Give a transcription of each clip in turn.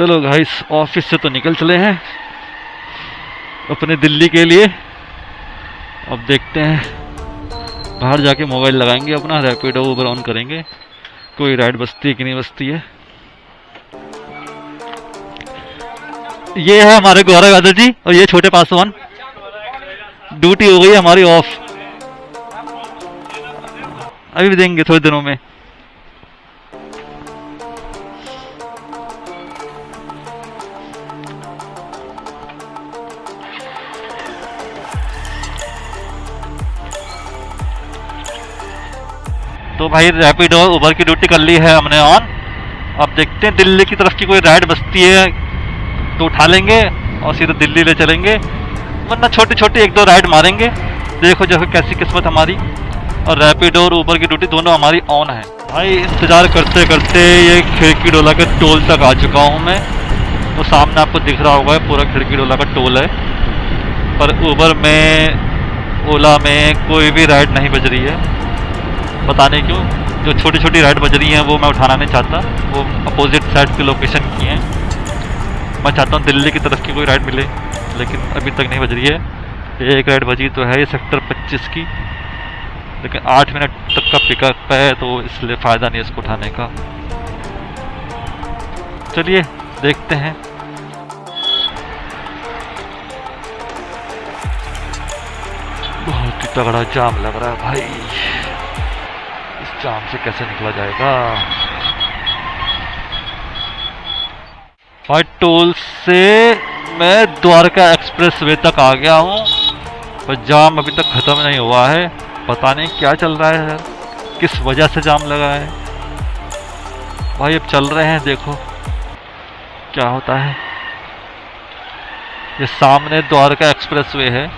चलो guys, office से तो निकल चले हैं अपने दिल्ली के लिए। अब देखते हैं, बाहर जाके मोबाइल लगाएंगे अपना, रैपिडो उबर ऑन करेंगे, कोई राइड बचती है कि नहीं बचती है। ये है हमारे गौरव यादव जी और ये छोटे पासवान। ड्यूटी हो गई हमारी ऑफ, अभी भी देंगे थोड़े दिनों में। तो भाई रैपिडो उबर की ड्यूटी कर ली है हमने ऑन। अब देखते हैं दिल्ली की तरफ की कोई राइड बचती है तो उठा लेंगे और सीधे दिल्ली ले चलेंगे, वरना छोटी छोटी एक दो राइड मारेंगे। देखो जो कैसी किस्मत हमारी। और रैपिडो और उबर की ड्यूटी दोनों हमारी ऑन है। भाई इंतज़ार करते करते ये खिड़की डोला के टोल तक आ चुका हूँ मैं। तो सामने आपको दिख रहा होगा पूरा खिड़की डोला का टोल है, पर उबर में ओला में कोई भी राइड नहीं बज रही है, पता नहीं क्यों। जो छोटी छोटी राइड बज रही हैं वो मैं उठाना नहीं चाहता, वो अपोजिट साइड की लोकेशन की हैं। मैं चाहता हूँ दिल्ली की तरफ की कोई राइड मिले, लेकिन अभी तक नहीं बज रही है। एक राइड बजी तो है ये सेक्टर 25 की, लेकिन 8 मिनट तक का पिकअप है, तो इसलिए फ़ायदा नहीं इसको उठाने का। चलिए देखते हैं। बहुत ही तगड़ा जाम लग रहा है भाई, इस जाम से कैसे निकला जाएगा। भाई टोल से मैं द्वारका एक्सप्रेस वे तक आ गया हूँ, पर जाम अभी तक ख़त्म नहीं हुआ है। पता नहीं क्या चल रहा है, किस वजह से जाम लगा है। भाई अब चल रहे हैं, देखो क्या होता है। ये सामने द्वारका एक्सप्रेस वे है।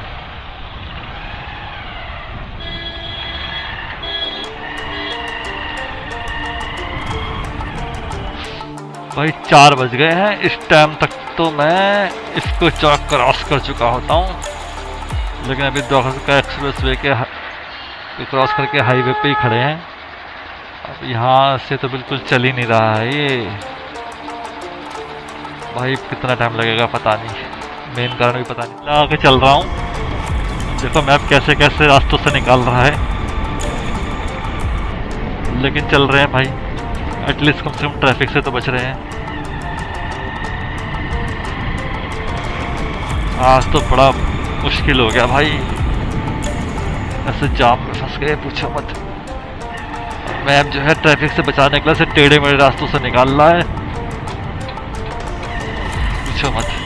भाई 4 बज गए हैं, इस टाइम तक तो मैं इसको चौक क्रॉस कर चुका होता हूँ, लेकिन अभी द्वारका एक्सप्रेस वे के क्रॉस करके हाईवे पे ही खड़े हैं। अब यहाँ से तो बिल्कुल चल ही नहीं रहा है ये। भाई कितना टाइम लगेगा पता नहीं, मेन कारण भी पता नहीं। आगे चल रहा हूँ, देखो मैप कैसे कैसे रास्तों से निकाल रहा है, लेकिन चल रहे हैं भाई। एटलीस्ट कम से कम ट्रैफिक से तो बच रहे हैं। आज तो बड़ा मुश्किल हो गया भाई, ऐसे जाम में फंस गए पूछो मत। मैप जो है ट्रैफिक से बचाने के लिए से टेढ़े मेढ़े रास्तों से निकाल रहा है, पूछो मत।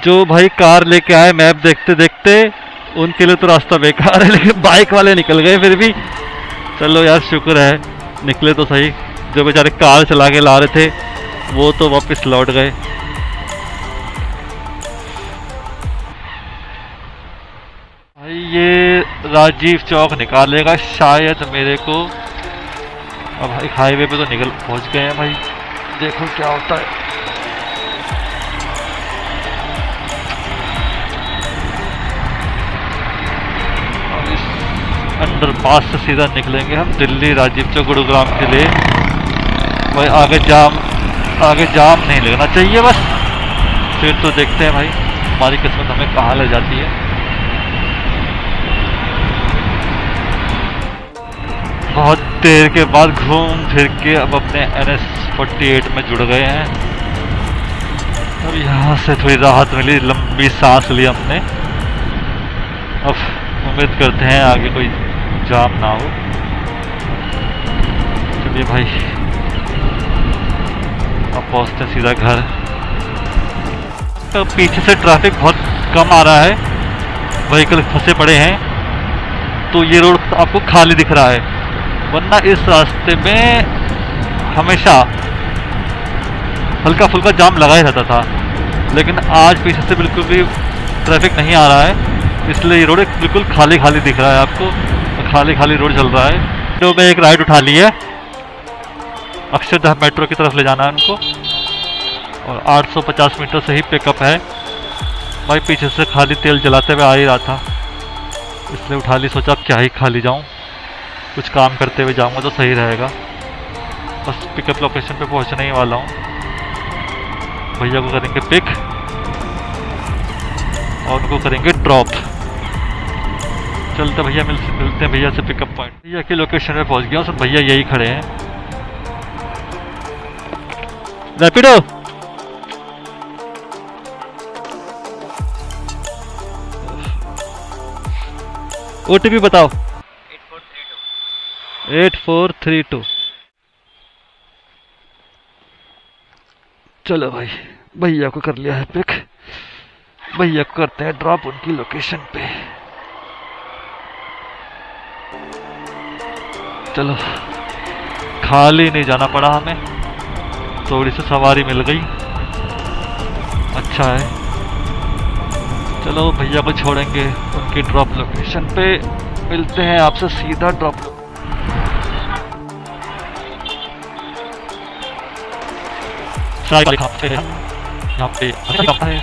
जो भाई कार लेके आए मैप देखते देखते, उनके लिए तो रास्ता बेकार है, लेकिन बाइक वाले निकल गए फिर भी। चलो यार शुक्र है निकले तो सही। जो बेचारे कार चला के ला रहे थे वो तो वापस लौट गए। भाई ये राजीव चौक निकालेगा शायद मेरे को। अब भाई हाईवे पे तो निकल पहुंच गए हैं भाई, देखो क्या होता है। अंडरपास से सीधा निकलेंगे हम दिल्ली राजीव चौक गुरुग्राम के लिए। भाई आगे जाम नहीं लगना चाहिए बस, फिर तो देखते हैं भाई हमारी किस्मत हमें कहाँ ले जाती है। बहुत देर के बाद घूम फिर के अब अपने NS48 में जुड़ गए हैं। अब यहाँ से थोड़ी राहत मिली, लंबी सांस ली हमने। अब उम्मीद करते हैं आगे कोई जाम ना हो। चलिए भाई अब पहुंचते हैं सीधा घर। तो पीछे से ट्रैफिक बहुत कम आ रहा है, व्हीकल फंसे पड़े हैं, तो ये रोड आपको खाली दिख रहा है, वरना इस रास्ते में हमेशा हल्का फुल्का जाम लगा ही रहता था। लेकिन आज पीछे से बिल्कुल भी ट्रैफिक नहीं आ रहा है, इसलिए ये रोड बिल्कुल खाली खाली दिख रहा है आपको, खाली खाली रोड चल रहा है। तो मैं एक राइड उठा ली है, अक्षरधाम मेट्रो की तरफ ले जाना है उनको। और 850 मीटर से ही पिकअप है भाई। पीछे से खाली तेल जलाते हुए आ ही रहा था, इसलिए उठा ली, सोचा अब क्या ही खाली जाऊं, कुछ काम करते हुए जाऊंगा तो सही रहेगा। बस पिकअप लोकेशन पे पहुंचने ही वाला हूँ। भैया को करेंगे पिक और उनको करेंगे ड्रॉप। चलते भैया मिलते हैं भैया से पिकअप पॉइंट। भैया की लोकेशन पे पहुंच गया हूँ, सब भैया यही खड़े हैं। रैपिडो OTP बताओ। 8432। चलो भाई, भैया को कर लिया है पिक, भैया को करते हैं ड्रॉप उनकी लोकेशन पे। चलो, खाली नहीं जाना पड़ा हमें, थोड़ी सी सवारी मिल गई, अच्छा है। चलो भैया को छोड़ेंगे उनकी ड्रॉप लोकेशन पे, मिलते हैं आपसे सीधा ड्रॉप। यहाँ पे है।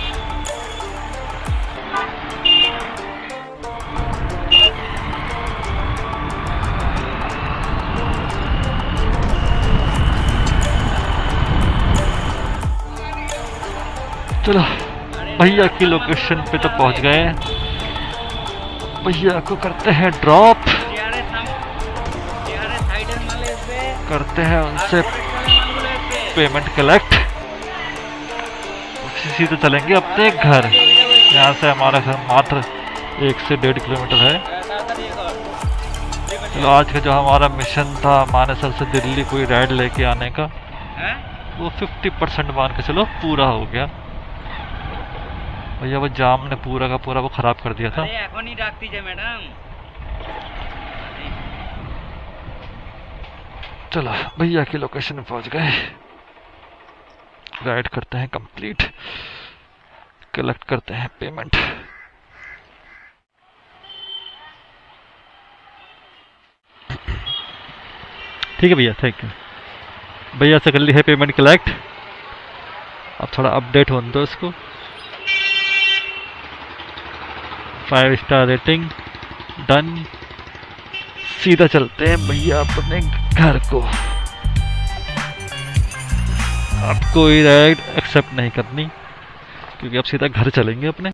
चलो भैया की लोकेशन पे तो पहुंच गए हैं, भैया को करते हैं ड्रॉप, करते हैं उनसे पेमेंट कलेक्ट, सीधे चलेंगे अपने घर। यहाँ से हमारा घर मात्र 1 से 1.5 किलोमीटर है। चलो आज का जो हमारा मिशन था मानेसर से दिल्ली कोई राइड लेके आने का, वो 50% मान के चलो पूरा हो गया। भैया वो जाम ने पूरा का पूरा वो खराब कर दिया था। चलो भैया की लोकेशन में पहुंच गए, राइड करते हैं कंप्लीट, कलेक्ट करते हैं पेमेंट। ठीक है भैया, थैंक यू। भैया से कर ली है पेमेंट कलेक्ट, अब थोड़ा अपडेट होने दो इसको। 5 स्टार रेटिंग डन। सीधा चलते हैं भैया अपने घर को, अब कोई राइड एक्सेप्ट नहीं करनी क्योंकि अब सीधा घर चलेंगे अपने।